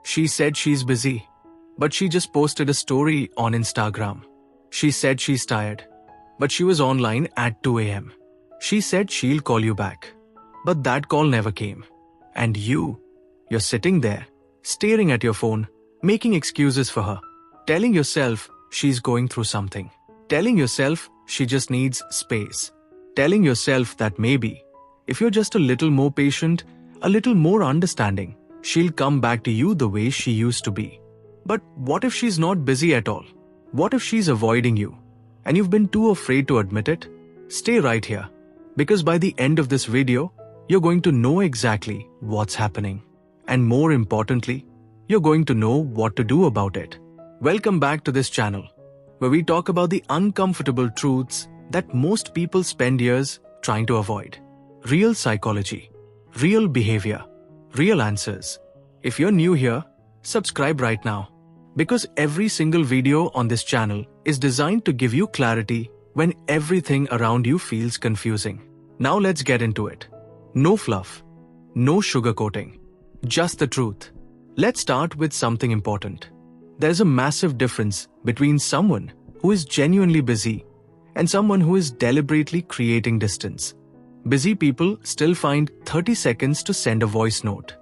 She said she's busy, but she just posted a story on Instagram. She said she's tired, but she was online at 2 a.m. She said she'll call you back, but that call never came. And you're sitting there, staring at your phone, making excuses for her, telling yourself she's going through something, telling yourself she just needs space, telling yourself that maybe, if you're just a little more patient, a little more understanding, she'll come back to you the way she used to be. But what if she's not busy at all? What if she's avoiding you, and you've been too afraid to admit it? Stay right here, because by the end of this video, you're going to know exactly what's happening. And more importantly, you're going to know what to do about it. Welcome back to this channel, where we talk about the uncomfortable truths that most people spend years trying to avoid. Real psychology, real behavior, real answers. If you're new here, subscribe right now, because every single video on this channel is designed to give you clarity when everything around you feels confusing. Now let's get into it. No fluff, no sugarcoating, just the truth. Let's start with something important. There's a massive difference between someone who is genuinely busy and someone who is deliberately creating distance. Busy people still find 30 seconds to send a voice note.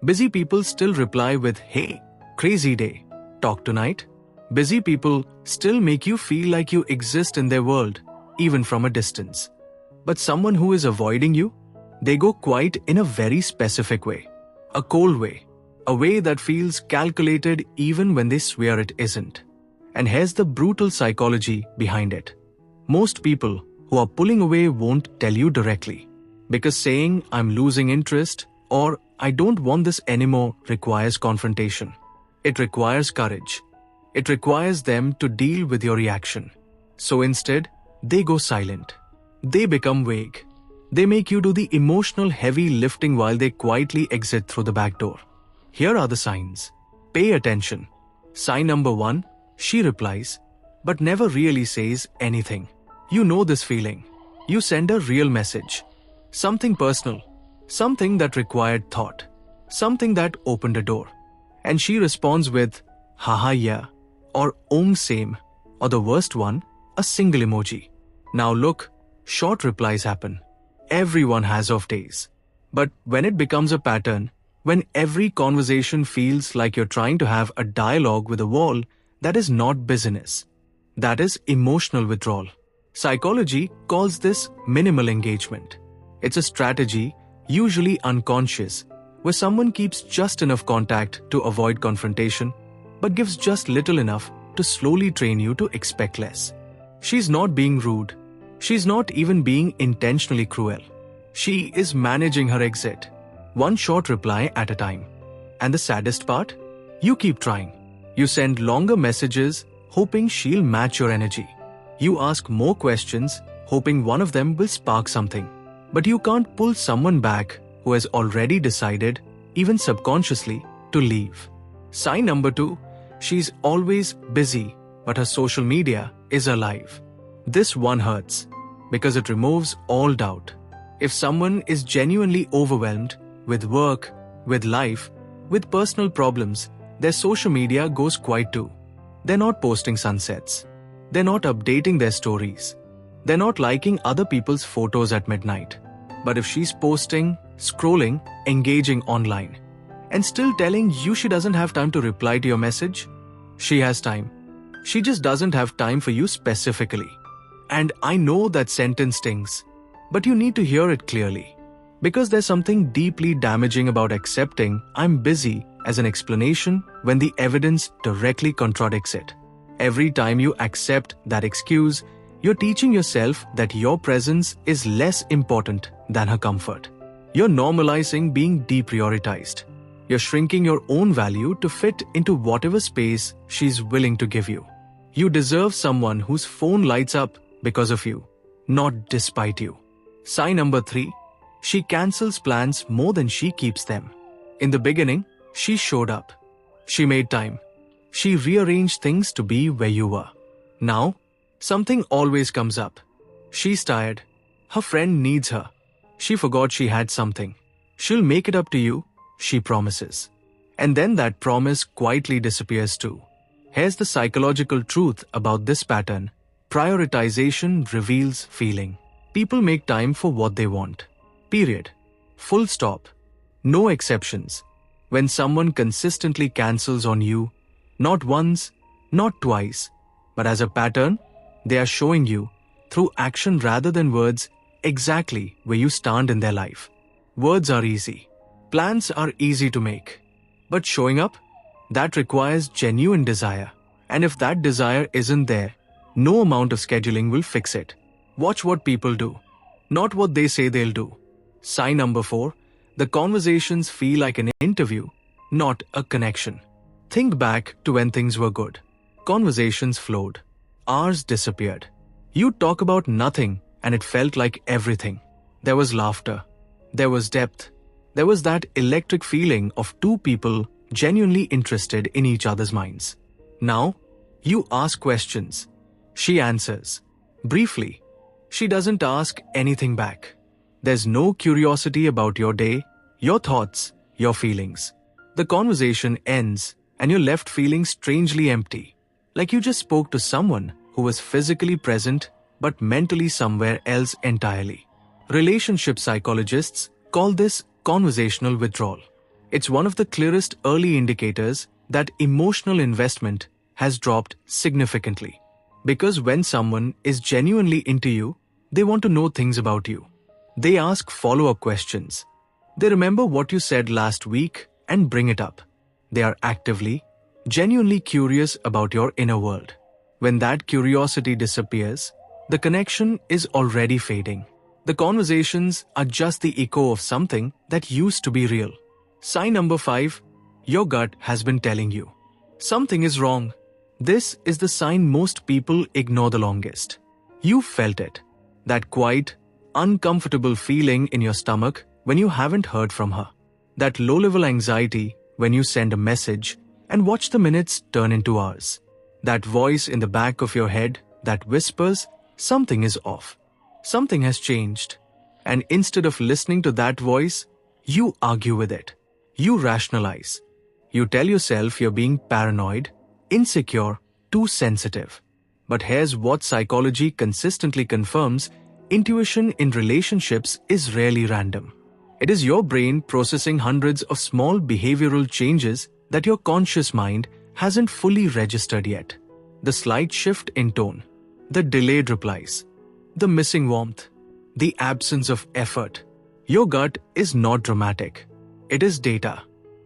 Busy people still reply with, "Hey, crazy day, talk tonight." Busy people still make you feel like you exist in their world, even from a distance. But someone who is avoiding you, they go quiet in a very specific way. A cold way. A way that feels calculated even when they swear it isn't. And here's the brutal psychology behind it. Most people who are pulling away won't tell you directly, because saying "I'm losing interest" or "I don't want this anymore" requires confrontation. It requires courage. It requires them to deal with your reaction. So instead, they go silent. They become vague. They make you do the emotional heavy lifting while they quietly exit through the back door. Here are the signs. Pay attention. Sign number 1, she replies, but never really says anything. You know this feeling. You send a real message. Something personal. Something that required thought. Something that opened a door. And she responds with, "Haha yeah," or same," or the worst one, a single emoji. Now look, short replies happen. Everyone has off days. But when it becomes a pattern, when every conversation feels like you're trying to have a dialogue with a wall, that is not business. That is emotional withdrawal. Psychology calls this minimal engagement. It's a strategy, usually unconscious, where someone keeps just enough contact to avoid confrontation, but gives just little enough to slowly train you to expect less. She's not being rude. She's not even being intentionally cruel. She is managing her exit, one short reply at a time. And the saddest part? You keep trying. You send longer messages, hoping she'll match your energy. You ask more questions, hoping one of them will spark something. But you can't pull someone back who has already decided, even subconsciously, to leave. Sign number 2, she's always busy, but her social media is alive. This one hurts, because it removes all doubt. If someone is genuinely overwhelmed with work, with life, with personal problems, their social media goes quiet too. They're not posting sunsets. They're not updating their stories. They're not liking other people's photos at midnight. But if she's posting, scrolling, engaging online, and still telling you she doesn't have time to reply to your message, she has time. She just doesn't have time for you specifically. And I know that sentence stings, but you need to hear it clearly. Because there's something deeply damaging about accepting "I'm busy" as an explanation when the evidence directly contradicts it. Every time you accept that excuse, you're teaching yourself that your presence is less important than her comfort. You're normalizing being deprioritized. You're shrinking your own value to fit into whatever space she's willing to give you. You deserve someone whose phone lights up because of you, not despite you. Sign number 3, she cancels plans more than she keeps them. In the beginning, she showed up. She made time. She rearranged things to be where you were. Now, something always comes up. She's tired. Her friend needs her. She forgot she had something. She'll make it up to you, she promises. And then that promise quietly disappears too. Here's the psychological truth about this pattern. Prioritization reveals feeling. People make time for what they want. Period. Full stop. No exceptions. When someone consistently cancels on you, not once, not twice, but as a pattern, they are showing you, through action rather than words, exactly where you stand in their life. Words are easy. Plans are easy to make. But showing up? That requires genuine desire. And if that desire isn't there, no amount of scheduling will fix it. Watch what people do, not what they say they'll do. Sign number 4. The conversations feel like an interview, not a connection. Think back to when things were good. Conversations flowed. Hours disappeared. You'd talk about nothing and it felt like everything. There was laughter. There was depth. There was that electric feeling of two people genuinely interested in each other's minds. Now, you ask questions. She answers. Briefly. She doesn't ask anything back. There's no curiosity about your day, your thoughts, your feelings. The conversation ends and you're left feeling strangely empty. Like you just spoke to someone who was physically present but mentally somewhere else entirely. Relationship psychologists call this conversational withdrawal. It's one of the clearest early indicators that emotional investment has dropped significantly. Because when someone is genuinely into you, they want to know things about you. They ask follow-up questions. They remember what you said last week and bring it up. They are actively, genuinely curious about your inner world. When that curiosity disappears, the connection is already fading. The conversations are just the echo of something that used to be real. Sign number 5. Your gut has been telling you. Something is wrong. This is the sign most people ignore the longest. You felt it. That quiet, uncomfortable feeling in your stomach when you haven't heard from her. That low-level anxiety when you send a message and watch the minutes turn into hours. That voice in the back of your head that whispers, something is off. Something has changed. And instead of listening to that voice, you argue with it. You rationalize. You tell yourself you're being paranoid, insecure, too sensitive. But here's what psychology consistently confirms: intuition in relationships is rarely random. It is your brain processing hundreds of small behavioral changes that your conscious mind hasn't fully registered yet. The slight shift in tone, the delayed replies, the missing warmth, the absence of effort. Your gut is not dramatic. It is data.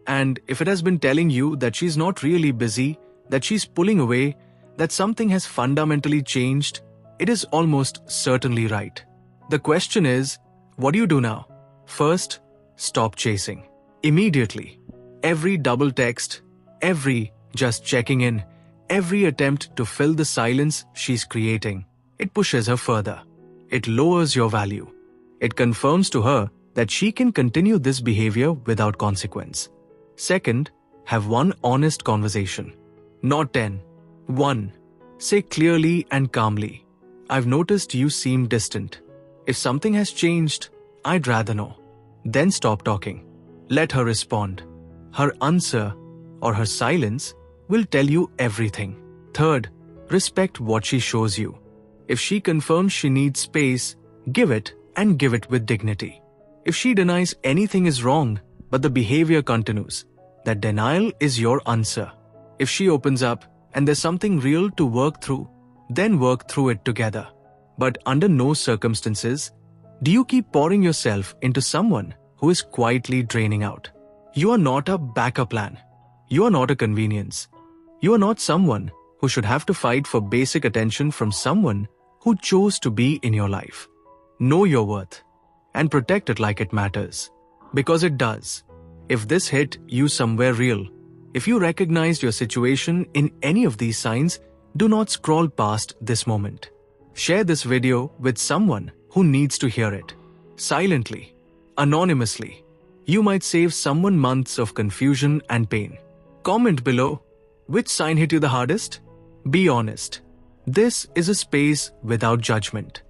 And if it has been telling you that she's not really busy, that she's pulling away, that something has fundamentally changed, it is almost certainly right. The question is, what do you do now? First, stop chasing. Immediately. Every double text, every just checking in, every attempt to fill the silence she's creating, it pushes her further. It lowers your value. It confirms to her that she can continue this behavior without consequence. Second, have one honest conversation. Not 10. 1. Say clearly and calmly, I've noticed you seem distant. If something has changed, I'd rather know. Then stop talking. Let her respond. Her answer or her silence will tell you everything. Third, respect what she shows you. If she confirms she needs space, give it and give it with dignity. If she denies anything is wrong, but the behavior continues, that denial is your answer. If she opens up and there's something real to work through, then work through it together. But under no circumstances do you keep pouring yourself into someone who is quietly draining out. You are not a backup plan. You are not a convenience. You are not someone who should have to fight for basic attention from someone who chose to be in your life. Know your worth and protect it like it matters. Because it does. If this hit you somewhere real, if you recognized your situation in any of these signs, do not scroll past this moment. Share this video with someone who needs to hear it. Silently, anonymously. You might save someone months of confusion and pain. Comment below, which sign hit you the hardest? Be honest. This is a space without judgment.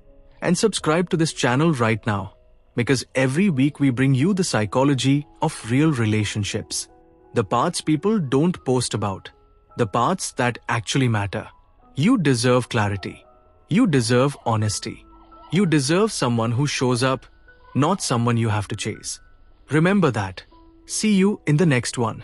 And subscribe to this channel right now, because every week we bring you the psychology of real relationships. The parts people don't post about. The parts that actually matter. You deserve clarity. You deserve honesty. You deserve someone who shows up, not someone you have to chase. Remember that. See you in the next one.